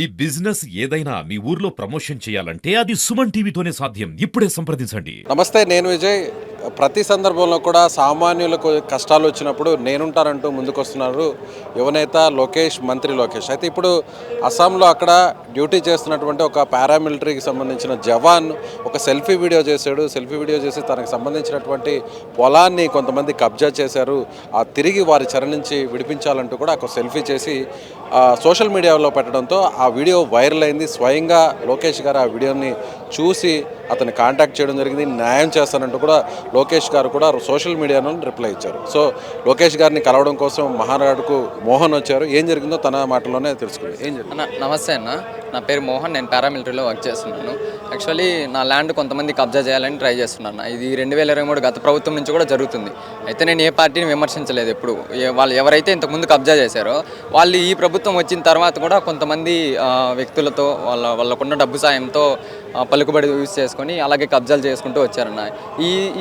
ఈ బిజినెస్ ఏదైనా మీ ఊర్లో ప్రమోషన్ చేయాలంటే అది సుమన్ టీవీతోనే సాధ్యం. ఇప్పుడే సంప్రదించండి. నమస్తే, నేను విజయ్. ప్రతి సందర్భంలో కూడా సామాన్యులకు కష్టాలు వచ్చినప్పుడు నేనుంటానంటూ ముందుకొస్తున్నారు యువనేత లోకేష్, మంత్రి లోకేష్. అయితే ఇప్పుడు అస్సాంలో అక్కడ డ్యూటీ చేస్తున్నటువంటి ఒక పారామిలిటరీకి సంబంధించిన జవాన్ ఒక సెల్ఫీ వీడియో చేశాడు. సెల్ఫీ వీడియో చేసి తనకు సంబంధించినటువంటి పొలాన్ని కొంతమంది కబ్జా చేశారు, ఆ తిరిగి వారి చెర నుంచి విడిపించాలంటూ కూడా ఒక సెల్ఫీ చేసి సోషల్ మీడియాలో పెట్టడంతో ఆ వీడియో వైరల్ అయింది. స్వయంగా లోకేష్ గారు ఆ వీడియోని చూసి అతన్ని కాంటాక్ట్ చేయడం జరిగింది. న్యాయం చేస్తానంటూ కూడా లోకేష్ గారు కూడా సోషల్ మీడియాలో రిప్లై ఇచ్చారు. సో లోకేష్ గారిని కలవడం కోసం మహానాడుకు మోహన్ వచ్చారు. ఏం జరిగిందో తన మాటల్లోనే తెలుసుకుంది. ఏం జరిగింది? నమస్తే అన్న, నా పేరు మోహన్. నేను పారామిలిటరీలో వర్క్ చేస్తున్నాను. యాక్చువల్లీ నా ల్యాండ్ కొంతమంది కబ్జా చేయాలని ట్రై చేస్తున్నాను. ఇది 2023 గత ప్రభుత్వం నుంచి కూడా జరుగుతుంది. అయితే నేను ఏ పార్టీని విమర్శించలేదు ఎప్పుడు. వాళ్ళు ఎవరైతే ఇంతకుముందు కబ్జా చేశారో వాళ్ళు ఈ ప్రభుత్వం వచ్చిన తర్వాత కూడా కొంతమంది వ్యక్తులతో వాళ్ళకున్న డబ్బు సాయంతో పలుకుబడి యూజ్ చేసుకొని అలాగే కబ్జాలు చేసుకుంటూ వచ్చారన్న.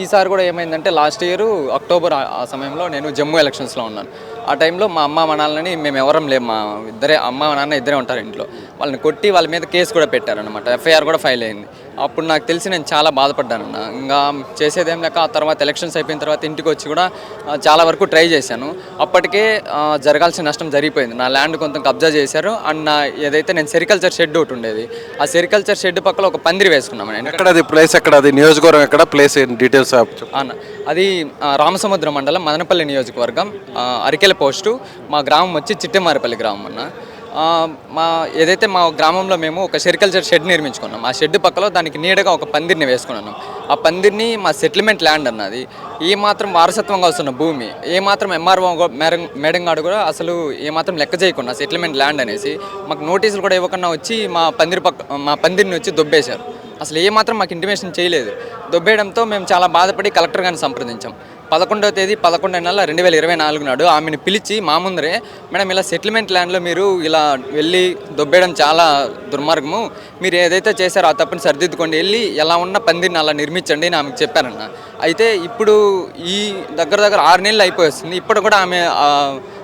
ఈసారి కూడా ఏమైందంటే లాస్ట్ ఇయర్ అక్టోబర్ ఆ సమయంలో నేను జమ్మూ ఎలక్షన్స్లో ఉన్నాను. ఆ టైంలో మా అమ్మ మా నాన్నని మేము ఎవరం లేము, మా ఇద్దరే అమ్మ నాన్న ఇద్దరే ఉంటారు ఇంట్లో. వాళ్ళని కొట్టి వాళ్ళ మీద కేసు కూడా పెట్టారనమాట. ఎఫ్ఐఆర్ కూడా ఫైల్ అయింది. అప్పుడు నాకు తెలిసి నేను చాలా బాధపడ్డానన్న. ఇంకా చేసేదేం లేక ఆ తర్వాత ఎలక్షన్స్ అయిపోయిన తర్వాత ఇంటికి వచ్చి కూడా చాలా వరకు ట్రై చేశాను. అప్పటికే జరగాల్సిన నష్టం జరిగిపోయింది. నా ల్యాండ్ కొంత కబ్జా చేశారు. అండ్ నా ఏదైతే నేను సెరికల్చర్ షెడ్ ఒకటి ఉండేది, ఆ సెరికల్చర్ షెడ్ పక్కన ఒక పందిరి వేసుకున్నాను. ఎక్కడ అది ప్లేస్? ఎక్కడ అది? నియోజకవర్గం ఎక్కడ? ప్లేస్ డీటెయిల్స్ అన్న అది రామసముద్రం మండలం మదనపల్లి నియోజకవర్గం, అరికెల పోస్టు. మా గ్రామం వచ్చి చిట్టెమారిపల్లి గ్రామం అన్న. ఏదైతే మా గ్రామంలో మేము ఒక సెరికల్చర్ షెడ్ నిర్మించుకున్నాం. ఆ షెడ్ పక్కలో దానికి నీడగా ఒక పందిరిని వేసుకున్నాను. ఆ పందిరిని మా సెటిల్మెంట్ ల్యాండ్ అన్నది. ఏమాత్రం వారసత్వంగా వస్తున్న భూమి, ఏమాత్రం ఎంఆర్ఓ మేడంగాడు కూడా అసలు ఏమాత్రం లెక్క చేయకుండా సెటిల్మెంట్ ల్యాండ్ అనేసి మాకు నోటీసులు కూడా ఇవ్వకుండా వచ్చి మా పందిరిని వచ్చి దొబ్బేశారు. అసలు ఏమాత్రం మాకు ఇంటిమేషన్ చేయలేదు. దొబ్బేయడంతో మేము చాలా బాధపడి కలెక్టర్ గారిని సంప్రదించాం. 11వ తేదీ 11 నెల 2024 నాడు ఆమెను పిలిచి మా ముందరే, మేడం ఇలా సెటిల్మెంట్ ల్యాండ్లో మీరు ఇలా వెళ్ళి దొబ్బేయడం చాలా దుర్మార్గము, మీరు ఏదైతే చేశారో ఆ తప్పని సరిదిద్దుకోండి, వెళ్ళి ఎలా ఉన్న పందిరిని అలా నిర్మించండి అని ఆమెకు చెప్పారన్న. అయితే ఇప్పుడు ఈ దగ్గర 6 నెలలు అయిపోతుంది. ఇప్పుడు కూడా ఆమె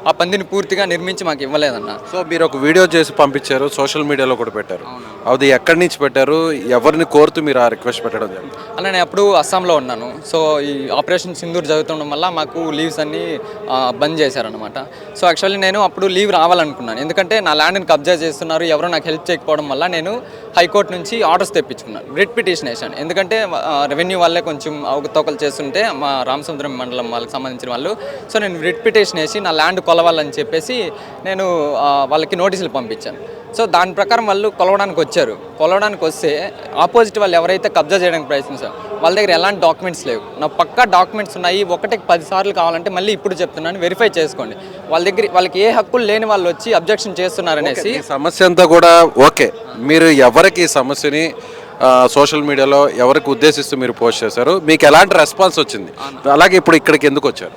ఆ పందిని పూర్తిగా నిర్మించి మాకు ఇవ్వలేదన్న. సో మీరు ఒక వీడియో చేసి పంపించారు, సోషల్ మీడియాలో కూడా పెట్టారు. అది ఎక్కడి నుంచి పెట్టారు? ఎవరిని కోరుతూ మీరు ఆ రిక్వెస్ట్ పెట్టడం జరిగింది? అలా నేను అప్పుడు అస్సాంలో ఉన్నాను. సో ఈ ఆపరేషన్ సింధూర్ జరుగుతుండడం వల్ల మాకు లీవ్స్ అన్నీ బంద్ చేశారనమాట. సో యాక్చువల్లీ నేను అప్పుడు లీవ్ రావాలనుకున్నాను. ఎందుకంటే నా ల్యాండ్ని కబ్జా చేస్తున్నారు, ఎవరో నాకు హెల్ప్ చేయకపోవడం వల్ల నేను హైకోర్టు నుంచి ఆర్డర్స్ తెప్పించుకున్నాను. రిట్ పిటిషన్ వేసాను. ఎందుకంటే రెవెన్యూ వాళ్ళే కొంచెం అవకతవకలు చేస్తుంటే మా రామసముద్రం మండలం వాళ్ళకి సంబంధించిన వాళ్ళు. సో నేను రిట్ పిటిషన్ వేసి నా ల్యాండ్ కొలవాలని చెప్పేసి నేను వాళ్ళకి నోటీసులు పంపించాను. సో దాని ప్రకారం వాళ్ళు కొలవడానికి వచ్చారు. కొలవడానికి వస్తే ఆపోజిట్ వాళ్ళు ఎవరైతే కబ్జా చేయడానికి ప్రయత్నించారో వాళ్ళ దగ్గర ఎలాంటి డాక్యుమెంట్స్ లేవు. నా పక్కా డాక్యుమెంట్స్ ఉన్నాయి. ఒకటికి 10 సార్లు కావాలంటే మళ్ళీ ఇప్పుడు చెప్తున్నాను, వెరిఫై చేసుకోండి. వాళ్ళకి ఏ హక్కులు లేని వాళ్ళు వచ్చి అబ్జెక్షన్ చేస్తున్నారనేసి. సమస్య అంతా కూడా ఓకే. మీరు ఎవరికి ఈ సమస్యని సోషల్ మీడియాలో ఎవరికి ఉద్దేశిస్తూ మీరు పోస్ట్ చేశారు? మీకు ఎలాంటి రెస్పాన్స్ వచ్చింది? అలాగే ఇప్పుడు ఇక్కడికి ఎందుకు వచ్చారు?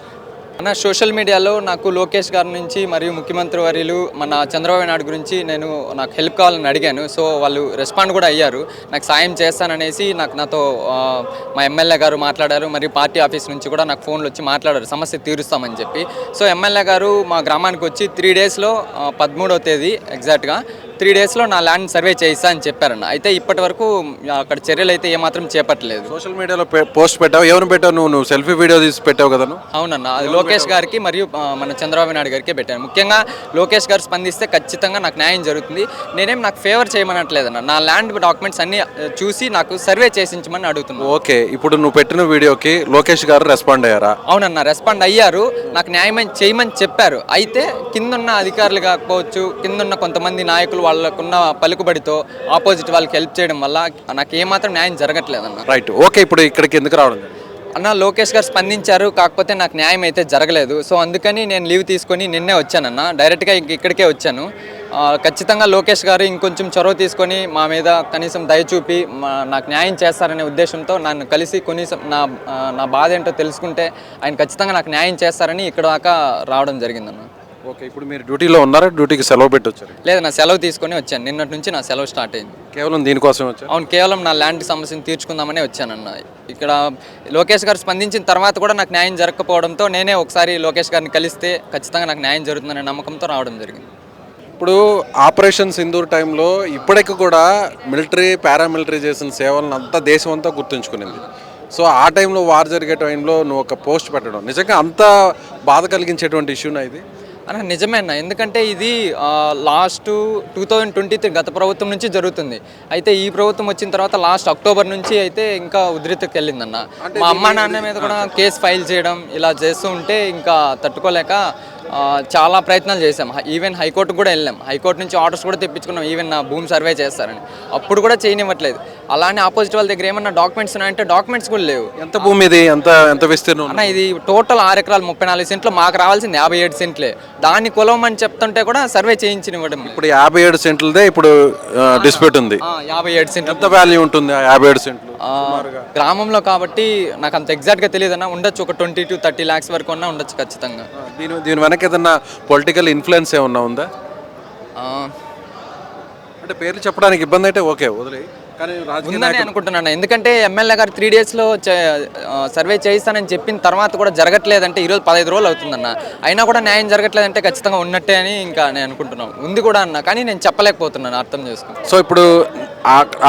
అన్న సోషల్ మీడియాలో నాకు లోకేష్ గారి నుంచి మరియు ముఖ్యమంత్రి వర్యులు మన చంద్రబాబు నాయుడు గురించి నాకు హెల్ప్ కావాలని అడిగాను. సో వాళ్ళు రెస్పాండ్ కూడా అయ్యారు. నాకు సాయం చేస్తాననేసి నాతో మా ఎమ్మెల్యే గారు మాట్లాడారు. మరియు పార్టీ ఆఫీస్ నుంచి కూడా నాకు ఫోన్లు వచ్చి మాట్లాడారు, సమస్య తీరుస్తామని చెప్పి. సో ఎమ్మెల్యే గారు మా గ్రామానికి వచ్చి 3 డేస్లో 13వ తేదీ ఎగ్జాక్ట్గా 3 డేస్లో నా ల్యాండ్ సర్వే చేయిస్తా అని చెప్పారన్న. అయితే ఇప్పటి వరకు అక్కడ చర్యలు అయితే ఏమాత్రం చేపట్టలేదు. సోషల్ మీడియాలో పోస్ట్ పెట్టావు, ఎవరు పెట్టావు? నువ్వు సెల్ఫీ వీడియో తీసి పెట్టావు కదా? అవునన్న, అది లోకేష్ గారికి మరియు మన చంద్రబాబు నాయుడు గారికి పెట్టాను. ముఖ్యంగా లోకేష్ గారు స్పందిస్తే ఖచ్చితంగా నాకు న్యాయం జరుగుతుంది. నాకు ఫేవర్ చేయమనట్లేదన్న. నా ల్యాండ్ డాక్యుమెంట్స్ అన్ని చూసి నాకు సర్వే చేసించమని అడుగుతున్నాను. ఓకే, ఇప్పుడు నువ్వు పెట్టిన వీడియోకి లోకేష్ గారు రెస్పాండ్ అయ్యారా? అవునన్న, రెస్పాండ్ అయ్యారు. నాకు న్యాయం చేయమని చెప్పారు. అయితే కిందున్న అధికారులు కాకపోవచ్చు, కిందున్న కొంతమంది నాయకులు వాళ్ళకున్న పలుకుబడితో ఆపోజిట్ వాళ్ళకి హెల్ప్ చేయడం వల్ల నాకు ఏమాత్రం న్యాయం జరగట్లేదన్న. Right, okay. ఇప్పుడు ఇక్కడికి ఎందుకు రావడం? అన్న లోకేష్ గారు స్పందించారు, కాకపోతే నాకు న్యాయం అయితే జరగలేదు. సో అందుకని నేను లీవ్ తీసుకొని నిన్నే వచ్చానన్న. డైరెక్ట్గా ఇక్కడికే వచ్చాను. ఖచ్చితంగా లోకేష్ గారు ఇంకొంచెం చొరవ తీసుకొని మా మీద కనీసం దయ చూపి నాకు న్యాయం చేస్తారనే ఉద్దేశంతో నన్ను కలిసి కనీసం నా బాధ ఏంటో తెలుసుకుంటే ఆయన ఖచ్చితంగా నాకు న్యాయం చేస్తారని ఇక్కడ దాకా రావడం జరిగిందన్న. ఓకే, ఇప్పుడు మీరు డ్యూటీలో ఉన్నారా? డ్యూటీకి సెలవు పెట్టి వచ్చారు? లేదు, నా సెలవు తీసుకొని వచ్చాను. నిన్నటి నుంచి నా సెలవు స్టార్ట్ అయింది. కేవలం దీనికోసం వచ్చాను? అవును, కేవలం నా ల్యాండ్ సమస్యను తీర్చుకుందామనే వచ్చానన్న. ఇక్కడ లోకేష్ గారు స్పందించిన తర్వాత కూడా నాకు న్యాయం జరగకపోవడంతో నేనే ఒకసారి లోకేష్ గారిని కలిస్తే ఖచ్చితంగా నాకు న్యాయం జరుగుతుందనే నమ్మకంతో రావడం జరిగింది. ఇప్పుడు ఆపరేషన్ సింధూర్ టైంలో ఇప్పటికి కూడా మిలిటరీ పారామిలిటరీ చేసిన సేవలను అంతా దేశం అంతా గుర్తుంచుకునింది. సో ఆ టైంలో వార్ జరిగే టైంలో నువ్వు ఒక పోస్ట్ పెట్టడం నిజంగా అంత బాధ కలిగించేటువంటి ఇష్యూనా ఇది? అన్న నిజమే అన్న, ఎందుకంటే ఇది లాస్ట్ 2023 గత ప్రభుత్వం నుంచి జరుగుతుంది. అయితే ఈ ప్రభుత్వం వచ్చిన తర్వాత లాస్ట్ అక్టోబర్ నుంచి అయితే ఇంకా ఉధృతికి వెళ్ళిందన్న. మా అమ్మ నాన్న మీద కూడా కేసు ఫైల్ చేయడం ఇలా చేస్తూ ఉంటే ఇంకా తట్టుకోలేక చాలా ప్రయత్నాలు చేసాం. ఈవెన్ హైకోర్టుకు కూడా వెళ్ళాం. హైకోర్టు నుంచి ఆర్డర్స్ కూడా తెప్పించుకున్నాం, ఈవెన్ నా భూమి సర్వే చేస్తారని. అప్పుడు కూడా చేయనివ్వట్లేదు. అలానే ఆపోజిట్ వాళ్ళ దగ్గర ఏమన్నా డాక్యుమెంట్స్ ఉన్నాయంటే డాక్యుమెంట్స్ కూడా లేవు. ఎంత భూమి ఇది? ఎంత విస్తీర్ణం? అన్న ఇది టోటల్ 6 ఎకరాలు 34 సెంట్లు, మాకు రావాల్సింది 57 సెంట్లే. దాన్ని కొలవమని చెప్తుంటే కూడా సర్వే చేయించనివ్వడం. ఇప్పుడు 57 సెంట్లదే ఇప్పుడు డిస్ప్యూట్ ఉంది. 57 సెంట్లు ఎంత వాల్యూ ఉంటుంది 57 సెంట్లు? గ్రామంలో కాబట్టి నాకు అంత ఎగ్జాక్ట్గా తెలియదన్నా, ఉండొచ్చు ఒక 20 to 30 lakhs వరకు ఉన్నా ఉండొచ్చు ఖచ్చితంగా. దీని వెనక ఏదన్నా పొలిటికల్ ఇన్ఫ్లుయెన్స్ ఏమన్నా ఉందా? అంటే పేర్లు చెప్పడానికి ఇబ్బంది అయితే ఓకే వదిలే, కానీ ఉందని అనుకుంటున్నాను. ఎందుకంటే ఎమ్మెల్యే గారు 3 daysలో సర్వే చేయిస్తానని చెప్పిన తర్వాత కూడా జరగట్లేదంటే ఈరోజు 15 రోజులు అవుతుందన్న. అయినా కూడా న్యాయం జరగట్లేదంటే ఖచ్చితంగా ఉన్నట్టే అని ఇంకా నేను అనుకుంటున్నాను. ఉంది కూడా అన్న, కానీ నేను చెప్పలేకపోతున్నాను, అర్థం చేసుకో. సో ఇప్పుడు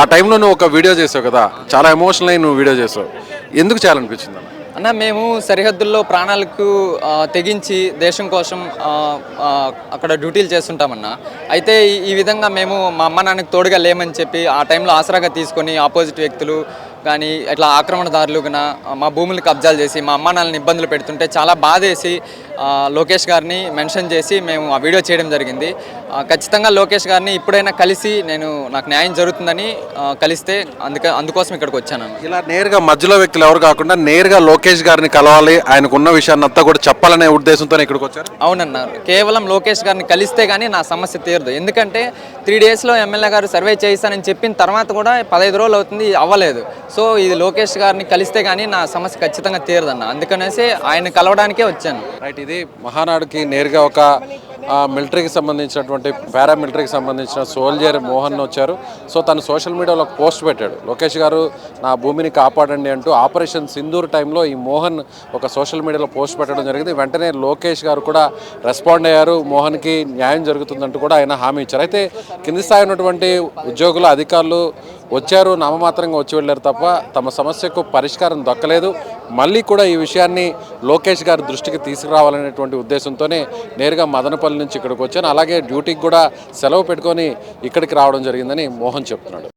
ఆ టైంలో నువ్వు ఒక వీడియో చేసావు కదా, చాలా ఎమోషనల్ అయి నువ్వు వీడియో చేసావు, ఎందుకు చేయాలనిపించింది అన్న? అన్న మేము సరిహద్దుల్లో ప్రాణాలకు తెగించి దేశం కోసం అక్కడ డ్యూటీలు చేస్తుంటామన్న. అయితే ఈ విధంగా మేము మా అమ్మ నాన్నకి తోడుగా లేమని చెప్పి ఆ టైంలో ఆసరాగా తీసుకొని ఆపోజిట్ వ్యక్తులు కానీ ఇట్లా ఆక్రమణదారులు కన్నా మా భూములు కబ్జాలు చేసి మా అమ్మ నాన్నని ఇబ్బందులు పెడుతుంటే చాలా బాధేసి లోకేష్ గారిని మెన్షన్ చేసి మేము ఆ వీడియో చేయడం జరిగింది. ఖచ్చితంగా లోకేష్ గారిని ఇప్పుడైనా కలిసి నాకు న్యాయం జరుగుతుందని కలిస్తే అందుకోసం ఇక్కడికి వచ్చాను. ఇలా నేరుగా మధ్యలో వ్యక్తులు ఎవరు కాకుండా నేరుగా లోకేష్ గారిని కలవాలి, ఆయనకున్న విషయాన్ని అంతా కూడా చెప్పాలనే ఉద్దేశంతో ఇక్కడికి వచ్చారు. అవునన్నారు, కేవలం లోకేష్ గారిని కలిస్తే కానీ నా సమస్య తీరదు. ఎందుకంటే 3 daysలో ఎమ్మెల్యే గారు సర్వే చేయిస్తానని చెప్పిన తర్వాత కూడా 15 రోజులు అవుతుంది, అవ్వలేదు. సో ఇది లోకేష్ గారిని కలిస్తే కానీ నా సమస్య ఖచ్చితంగా తీరదన్న. అందుకనేసి ఆయన కలవడానికే వచ్చాను. రైట్, ఇది మహానాడుకి నేరుగా ఒక మిలిటరీకి సంబంధించినటువంటి పారామిలిటరీకి సంబంధించిన సోల్జర్ మోహన్ వచ్చారు. సో తను సోషల్ మీడియాలో ఒక పోస్ట్ పెట్టాడు, లోకేష్ గారు నా భూమిని కాపాడండి అంటూ. ఆపరేషన్ సింధూర్ టైంలో ఈ మోహన్ ఒక సోషల్ మీడియాలో పోస్ట్ పెట్టడం జరిగింది. వెంటనే లోకేష్ గారు కూడా రెస్పాండ్ అయ్యారు, మోహన్కి న్యాయం జరుగుతుందంటూ కూడా ఆయన హామీ ఇచ్చారు. అయితే కింది స్థాయి ఉన్నటువంటి ఉద్యోగులు అధికారులు వచ్చారు, నామమాత్రంగా వచ్చి వెళ్ళారు తప్ప తమ సమస్యకు పరిష్కారం దక్కలేదు. మళ్ళీ కూడా ఈ విషయాన్ని లోకేష్ గారి దృష్టికి తీసుకురావాలనేటువంటి ఉద్దేశంతోనే నేరుగా మదనపల్లి నుంచి ఇక్కడికి వచ్చాను. అలాగే డ్యూటీకి కూడా సెలవు పెట్టుకొని ఇక్కడికి రావడం జరిగిందని మోహన్ చెప్తున్నాడు.